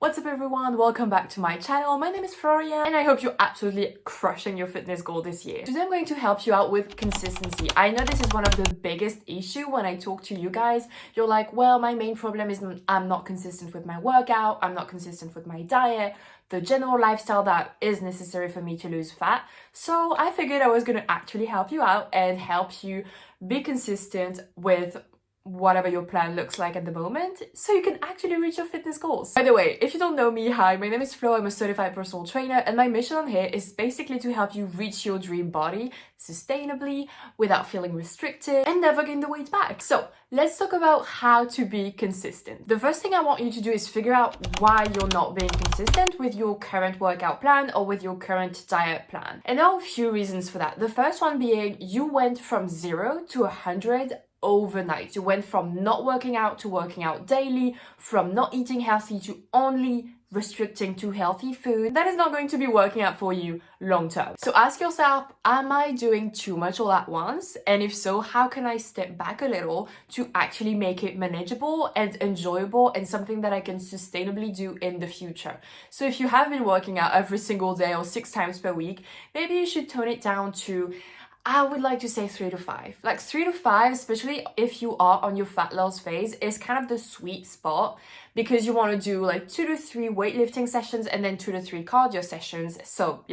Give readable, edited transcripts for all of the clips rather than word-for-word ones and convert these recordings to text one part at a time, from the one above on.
What's up everyone, welcome back to my channel. My name is Florian and I hope you're absolutely crushing your fitness goal this year. Today I'm going to help you out with consistency. I know this is one of the biggest issues when I talk to you guys. You're like, well, my main problem is I'm not consistent with my workout, I'm not consistent with my diet, the general lifestyle that is necessary for me to lose fat. So I figured I was going to actually help you out and help you be consistent with whatever your plan looks like at the moment, so you can actually reach your fitness goals. By the way, if you don't know me, hi, my name is Flo, I'm a certified personal trainer, and my mission on here is basically to help you reach your dream body sustainably, without feeling restricted, and never gain the weight back. So let's talk about how to be consistent. The first thing I want you to do is figure out why you're not being consistent with your current workout plan or with your current diet plan. And there are a few reasons for that. The first one being you went from 0 to 100 overnight. You went from not working out to working out daily, from not eating healthy to only restricting to healthy food. That is not going to be working out for you long term. So ask yourself, am I doing too much all at once? And if so, how can I step back a little to actually make it manageable and enjoyable and something that I can sustainably do in the future? So if you have been working out every single day or 6 times per week, maybe you should tone it down to, I would like to say 3 to 5. Like 3 to 5, especially if you are on your fat loss phase, is kind of the sweet spot because you want to do like 2 to 3 weightlifting sessions and then 2 to 3 cardio sessions. So,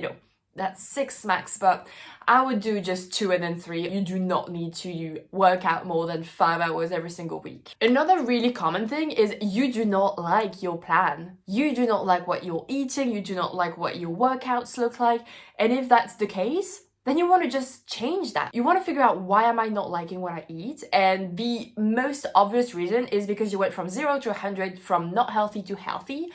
that's 6 max, but I would do just 2 and then 3. You do not need to work out more than 5 hours every single week. Another really common thing is you do not like your plan. You do not like what you're eating. You do not like what your workouts look like. And if that's the case, then you want to just change that. You want to figure out, why am I not liking what I eat? And the most obvious reason is because you went from 0 to 100, from not healthy to healthy,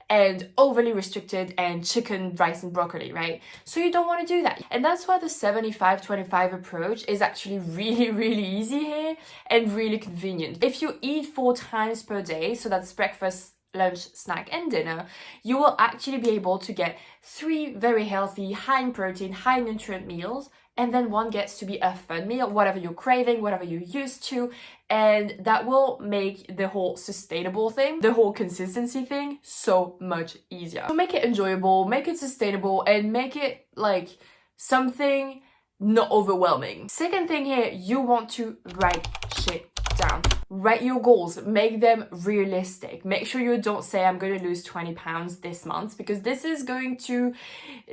and overly restricted and chicken, rice, and broccoli, right? So you don't want to do that. And that's why the 75-25 approach is actually really, really easy here and really convenient. If you eat 4 times per day, so that's breakfast, lunch, snack, and dinner, you will actually be able to get 3 very healthy, high in protein, high nutrient meals, and then 1 gets to be a fun meal, whatever you're craving, whatever you're used to, and that will make the whole sustainable thing, the whole consistency thing, so much easier. So make it enjoyable, make it sustainable, and make it like something not overwhelming. Second thing here, you want to write shit down. Write your goals, make them realistic. Make sure you don't say, I'm going to lose 20 pounds this month, because this is going to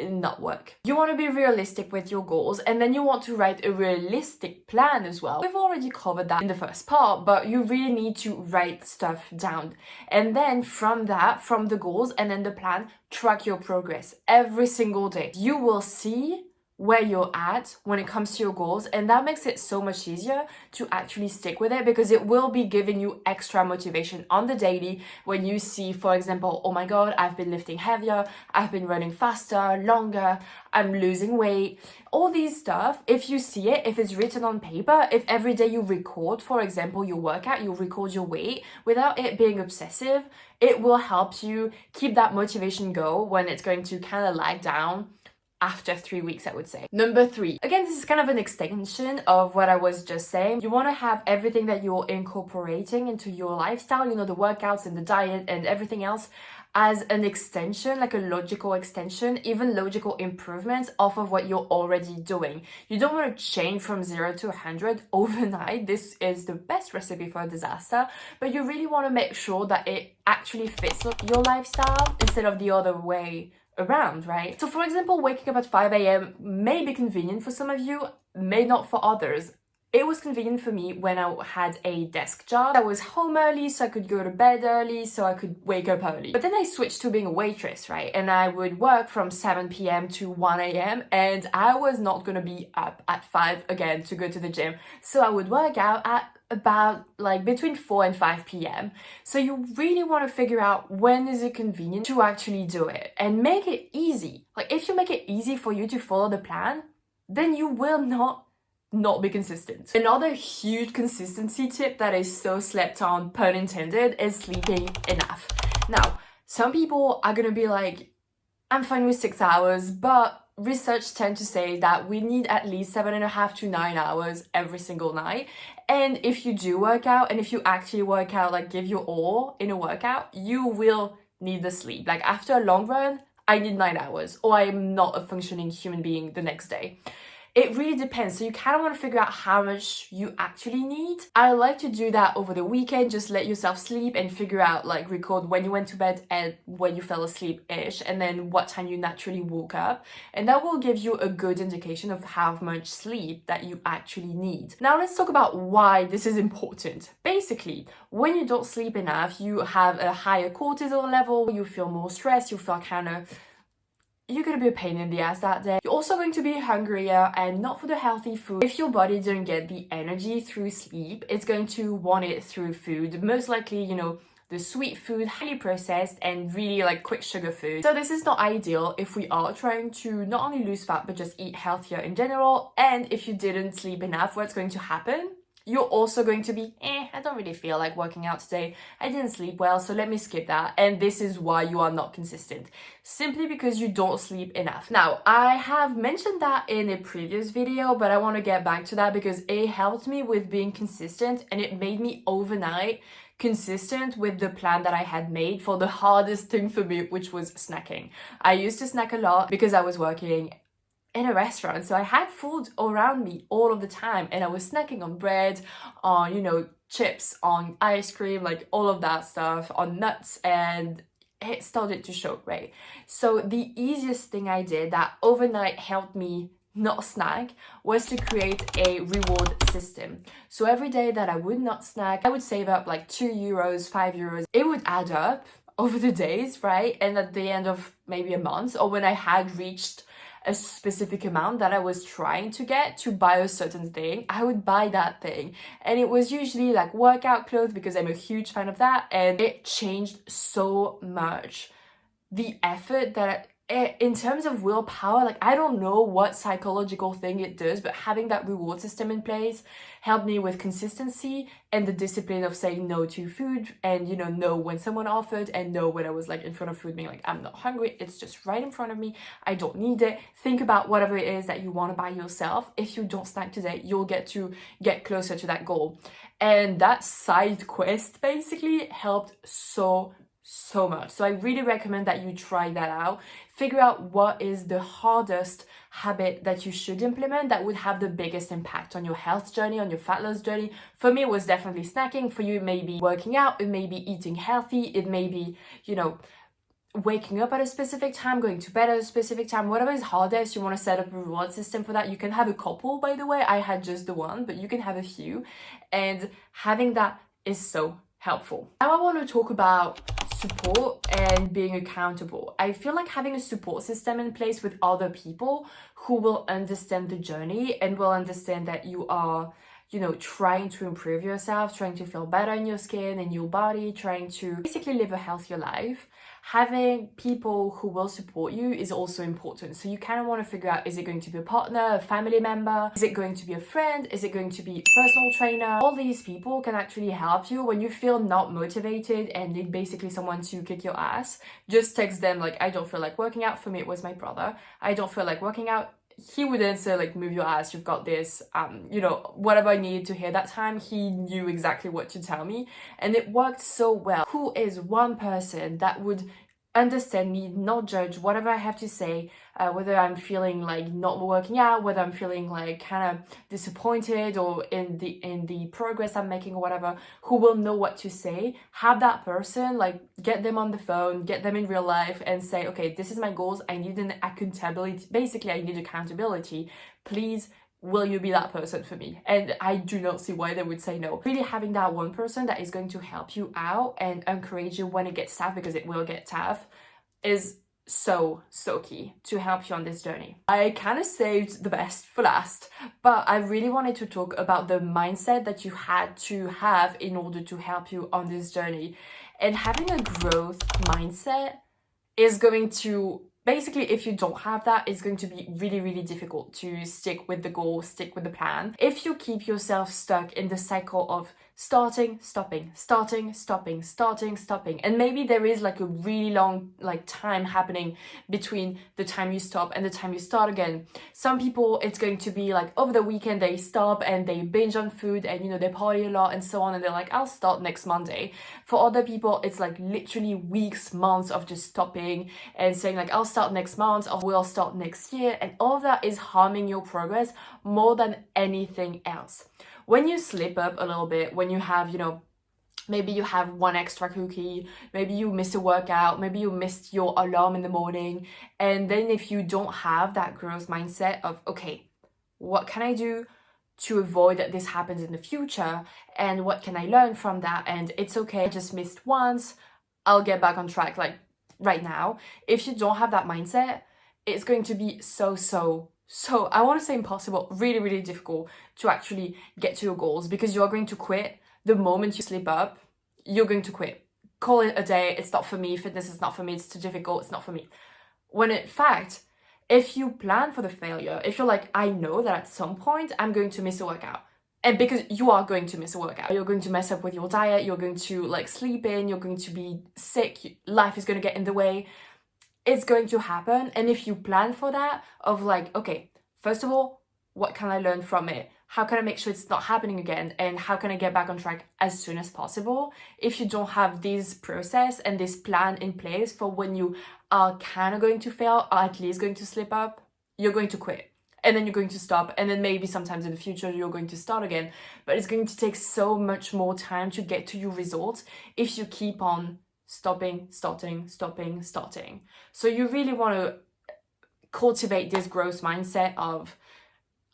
not work. You want to be realistic with your goals, and then you want to write a realistic plan as well. We've already covered that in the first part, but you really need to write stuff down. And then from that, from the goals and then the plan, track your progress every single day. You will see where you're at when it comes to your goals, and that makes it so much easier to actually stick with it, because it will be giving you extra motivation on the daily when you see, for example, oh my god, I've been lifting heavier, I've been running faster, longer, I'm losing weight, all these stuff. If you see it, if it's written on paper, if every day you record, for example, your workout, you record your weight without it being obsessive, it will help you keep that motivation go when it's going to kind of lag down after 3 weeks, I would say. Number 3. Again, this is kind of an extension of what I was just saying. You want to have everything that you're incorporating into your lifestyle, the workouts and the diet and everything else, as an extension, like a logical extension, even logical improvements off of what you're already doing. You don't want to change from 0 to 100 overnight. This is the best recipe for a disaster, but you really want to make sure that it actually fits your lifestyle instead of the other way around, right? So for example, waking up at 5 a.m. may be convenient for some of you, may not for others. It was convenient for me when I had a desk job. I was home early, so I could go to bed early, so I could wake up early. But then I switched to being a waitress, right? And I would work from 7 p.m. to 1 a.m. and I was not gonna be up at 5 again to go to the gym. So I would work out at about like between 4 and 5 p.m. So you really want to figure out when is it convenient to actually do it and make it easy. Like if you make it easy for you to follow the plan, then you will not be consistent. Another huge consistency tip that is so slept on, pun intended, is sleeping enough. Now, some people are gonna be like, I'm fine with 6 hours, but research tend to say that we need at least 7.5 to 9 hours every single night. And if you do work out, and if you actually work out, like give your all in a workout, you will need the sleep. Like after a long run, I need 9 hours or I am not a functioning human being the next day. It really depends. So you kind of want to figure out how much you actually need. I like to do that over the weekend. Just let yourself sleep and figure out, like, record when you went to bed and when you fell asleep-ish, and then what time you naturally woke up. And that will give you a good indication of how much sleep that you actually need. Now let's talk about why this is important. Basically, when you don't sleep enough, you have a higher cortisol level, you feel more stressed, you feel kind of you're going to be a pain in the ass that day. You're also going to be hungrier and not for the healthy food. If your body didn't get the energy through sleep, it's going to want it through food. Most likely, you know, the sweet food, highly processed and really like quick sugar food. So this is not ideal if we are trying to not only lose fat, but just eat healthier in general. And if you didn't sleep enough, what's going to happen? You're also going to be, I don't really feel like working out today. I didn't sleep well, so let me skip that. And this is why you are not consistent. Simply because you don't sleep enough. Now, I have mentioned that in a previous video, but I want to get back to that because it helped me with being consistent and it made me overnight consistent with the plan that I had made for the hardest thing for me, which was snacking. I used to snack a lot because I was working in a restaurant, so I had food around me all of the time and I was snacking on bread, on, you know, chips, on ice cream, like all of that stuff, on nuts, and it started to show, right? So the easiest thing I did that overnight helped me not snack was to create a reward system. So every day that I would not snack, I would save up like €2, €5. It would add up over the days, right? And at the end of maybe a month, or when I had reached a specific amount that I was trying to get to buy a certain thing, I would buy that thing. And it was usually like workout clothes because I'm a huge fan of that. And it changed so much. The effort that in terms of willpower, like I don't know what psychological thing it does, but having that reward system in place helped me with consistency and the discipline of saying no to food and, you know, no when someone offered and no when I was like in front of food being like, I'm not hungry, it's just right in front of me, I don't need it. Think about whatever it is that you want to buy yourself. If you don't snack today, you'll get closer to that goal. And that side quest basically helped so much. So I really recommend that you try that out. Figure out what is the hardest habit that you should implement that would have the biggest impact on your health journey, on your fat loss journey. For me, it was definitely snacking. For you, it may be working out, it may be eating healthy, it may be, you know, waking up at a specific time, going to bed at a specific time, whatever is hardest. You want to set up a reward system for that. You can have a couple, by the way. I had just the one, but you can have a few. And having that is so helpful. Now I want to talk about support and being accountable. I feel like having a support system in place with other people who will understand the journey and will understand that you are, you know, trying to improve yourself, trying to feel better in your skin and your body, trying to basically live a healthier life. Having people who will support you is also important. So you kind of want to figure out, is it going to be a partner, a family member? Is it going to be a friend? Is it going to be a personal trainer? All these people can actually help you when you feel not motivated and need basically someone to kick your ass. Just text them like, I don't feel like working out. For me, it was my brother. I don't feel like working out. He would answer like, move your ass, you've got this, you know, whatever I needed to hear that time. He knew exactly what to tell me and it worked so well. Who is one person that would understand me, not judge whatever I have to say, whether I'm feeling like not working out, whether I'm feeling like kind of disappointed or in the progress I'm making or whatever, who will know what to say. Have that person, like get them on the phone, get them in real life and say, okay, this is my goals. I need an accountability. Basically, I need accountability. Please, will you be that person for me? And I do not see why they would say no. Really having that one person that is going to help you out and encourage you when it gets tough, because it will get tough, is so key to help you on this journey. I kind of saved the best for last, but I really wanted to talk about the mindset that you had to have in order to help you on this journey. And having a growth mindset is going to basically, if you don't have that, it's going to be really difficult to stick with the goal, stick with the plan. If you keep yourself stuck in the cycle of starting, stopping, starting, stopping, starting, stopping. And maybe there is like a really long like time happening between the time you stop and the time you start again. Some people, it's going to be like over the weekend they stop and they binge on food and you know they party a lot and so on, and they're like, I'll start next Monday. For other people, it's like literally weeks, months of just stopping and saying like, I'll start next month or we'll start next year, and all of that is harming your progress more than anything else. When you slip up a little bit, when you have, you know, maybe you have one extra cookie, maybe you missed a workout, maybe you missed your alarm in the morning, and then if you don't have that growth mindset of, okay, what can I do to avoid that this happens in the future, and what can I learn from that, and it's okay, I just missed once, I'll get back on track like right now. If you don't have that mindset, it's going to be so I want to say impossible, really difficult to actually get to your goals, because you're going to quit the moment you slip up. You're going to quit, call it a day, it's not for me, fitness is not for me, it's too difficult, it's not for me. When in fact, if you plan for the failure, if you're like, I know that at some point I'm going to miss a workout, and because you are going to miss a workout, you're going to mess up with your diet, you're going to like sleep in, you're going to be sick, life is going to get in the way, it's going to happen. And if you plan for that, of like, okay, first of all, what can I learn from it? How can I make sure it's not happening again? And how can I get back on track as soon as possible? If you don't have this process and this plan in place for when you are kind of going to fail, or at least going to slip up, you're going to quit. And then you're going to stop. And then maybe sometimes in the future, you're going to start again. But it's going to take so much more time to get to your results if you keep on stopping, starting, stopping, starting. So you really want to cultivate this growth mindset of,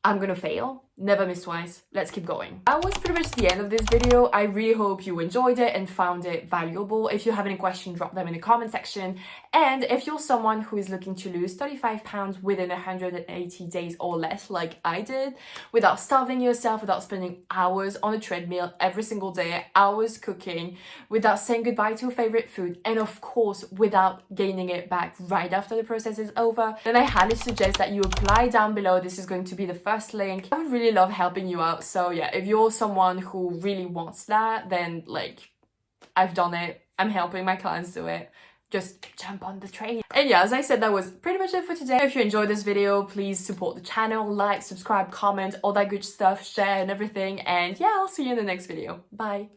I'm gonna fail, never miss twice, let's keep going. That was pretty much the end of this video. I really hope you enjoyed it and found it valuable. If you have any questions, drop them in the comment section. And if you're someone who is looking to lose 35 pounds within 180 days or less, like I did, without starving yourself, without spending hours on a treadmill every single day, hours cooking, without saying goodbye to your favorite food, and of course, without gaining it back right after the process is over, then I highly suggest that you apply down below. This is going to be the first link. I would really love helping you out. So yeah, if you're someone who really wants that, then like, I've done it, I'm helping my clients do it, just jump on the train. And yeah, as I said, that was pretty much it for today. If you enjoyed this video, please support the channel, like, subscribe, comment, all that good stuff, share and everything. And yeah, I'll see you in the next video. Bye.